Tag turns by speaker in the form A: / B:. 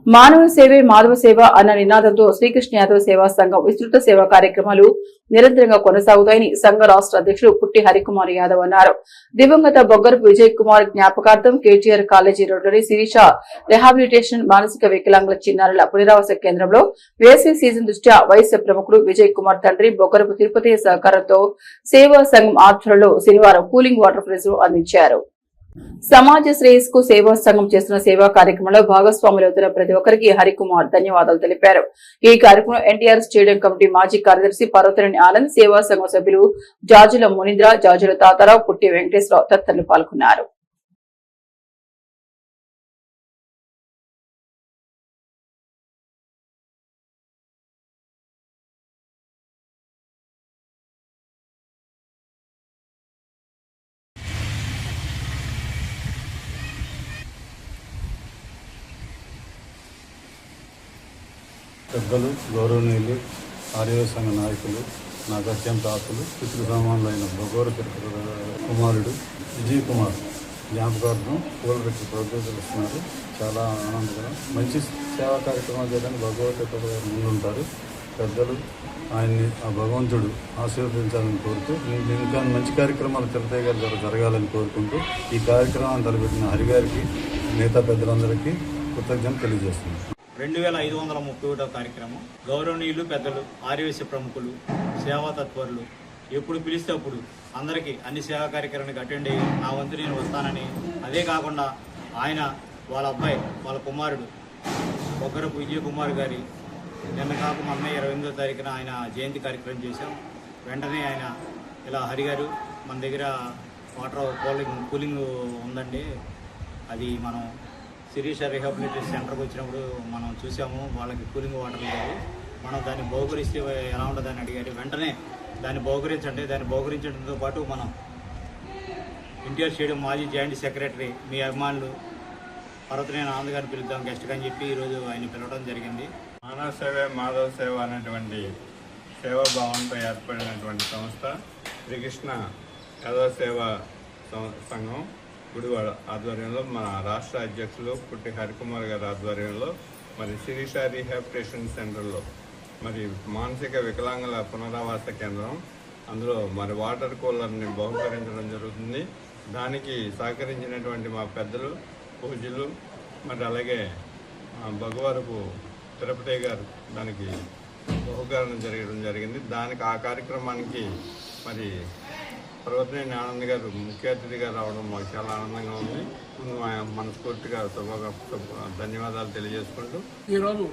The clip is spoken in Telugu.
A: మానవ సేవే మాధవ సేవ అన్న నినాదంతో శ్రీకృష్ణ యాదవ్ సేవా సంఘం విస్తృత సేవా కార్యక్రమాలు నిరంతరంగా కొనసాగుతాయని సంఘ రాష్ట్ర అధ్యక్షుడు పుట్టి హరికుమార్ యాదవ్ అన్నారు. దివంగత బొగ్గరపు విజయ్ కుమార్ జ్ఞాపకార్థం కేటీఆర్ కాలేజీ రోడ్లోని శిరీష రిహాబిలిటేషన్ మానసిక వికలాంగుల చిన్నారుల పునరావాస కేంద్రంలో వేసవి సీజన్ దృష్ట్యా వైశ్య ప్రముఖుడు విజయ్ కుమార్ తండ్రి బొగ్గరపు తిరుపతి సహకారంతో సేవా సంఘం ఆధ్వర్యంలో శనివారం కూలింగ్ వాటర్ ఫ్రిజ్ అందించారు. సమాజ శ్రేయస్కు సేవా సంఘం చేస్తున్న సేవా కార్యక్రమంలో భాగస్వాములవుతున్న ప్రతి ఒక్కరికి హరికుమార్ ధన్యవాదాలు తెలిపారు. ఈ కార్యక్రమంలో ఎన్టీఆర్ స్టేడియం కమిటీ మాజీ కార్యదర్శి పర్వతనేని ఆనంద్, సేవా సంఘం సభ్యులు జాజుల మునీంద్ర, జాజుల తాతారావు, పుట్టి వెంకటేశ్వరరావు తదితరులు పాల్గొన్నారు.
B: పెద్దలు, గౌరవనీయులు, ఆర్యవ సంఘ నాయకులు, నాకు అత్యంత ఆకులు, పితృ సమానులైన బొగ్గర తిరుపతి కుమారుడు విజయ్ కుమార్ జ్ఞాపకార్థం పూల పెట్టి ప్రోత్సహిస్తున్నారు. చాలా ఆనందకరం. మంచి సేవా కార్యక్రమాలు చేయడానికి బొగ్గర తిరుపతి గారు ముందుంటారు. పెద్దలు ఆయన్ని ఆ భగవంతుడు ఆశీర్వదించాలని కోరుతూ ఇంకా మంచి కార్యక్రమాలు తిరుపతి గారి ద్వారా జరగాలని కోరుకుంటూ ఈ కార్యక్రమాన్ని తలపెట్టిన హరిగారికి, మిగతా పెద్దలందరికీ కృతజ్ఞతలు తెలియజేస్తున్నాను.
C: 2531వ కార్యక్రమం. గౌరవనీయులు, పెద్దలు, ఆర్యవేశ ప్రముఖులు, సేవా తత్పరులు ఎప్పుడు పిలిస్తే అప్పుడు అందరికీ అన్ని సేవా కార్యక్రమానికి అటెండ్ అయ్యి నా వంతు నేను వస్తానని, అదే కాకుండా ఆయన వాళ్ళ అబ్బాయి, వాళ్ళ కుమారుడు బొగ్గరపు విజయ్ కుమార్ గారి నిన్న కాక మొన్న 28వ తారీఖున ఆయన జయంతి కార్యక్రమం చేశాం. వెంటనే ఆయన ఇలా హరిగారు మన దగ్గర వాటర్ కూలింగ్ ఉందండి, అది మనం శిరీష రిహాబిలిటేషన్ సెంటర్కి వచ్చినప్పుడు మనం చూసాము, వాళ్ళకి కూలింగ్ వాటర్ లేదు, మనం దాన్ని బహుకరిస్తే ఎలా ఉంటుందని అడిగారు. వెంటనే దాన్ని బహుకరించండి, దాన్ని బహుకరించడంతో పాటు మనం ఎన్టీఆర్ స్టేడియం మాజీ జాయింట్ సెక్రటరీ, మీ అభిమానులు పర్వతనేని ఆనంద్ గారిని పిలుద్దాం గెస్ట్గా అని చెప్పి ఈరోజు ఆయన పిలవడం జరిగింది.
D: మానవ సేవే మాధవ సేవ అనేటువంటి సేవాభావంతో ఏర్పడినటువంటి సంస్థ శ్రీకృష్ణ యాదవ సేవా సంఘం గుడివాడ ఆధ్వర్యంలో మన రాష్ట్ర అధ్యక్షులు పుట్టి హరికుమార్ గారి ఆధ్వర్యంలో మరి శిరీష రీహాబిలిటేషన్ సెంటర్లో మరి మానసిక వికలాంగుల పునరావాస కేంద్రం, అందులో మరి వాటర్ కూలర్ని బహుకరించడం జరుగుతుంది. దానికి సహకరించినటువంటి మా పెద్దలు, పూజ్యులు, మరి అలాగే భగవరపు తిరుపతి గారు దానికి బహుకరణ జరగడం జరిగింది. దానికి ఆ కార్యక్రమానికి మరి పర్వతనేని ఆనంద్ గారు ముఖ్య అతిథిగా రావడం మాకు చాలా ఆనందంగా ఉంది. మనస్ఫూర్తిగా ధన్యవాదాలు తెలియజేసుకుంటూ
E: ఈరోజు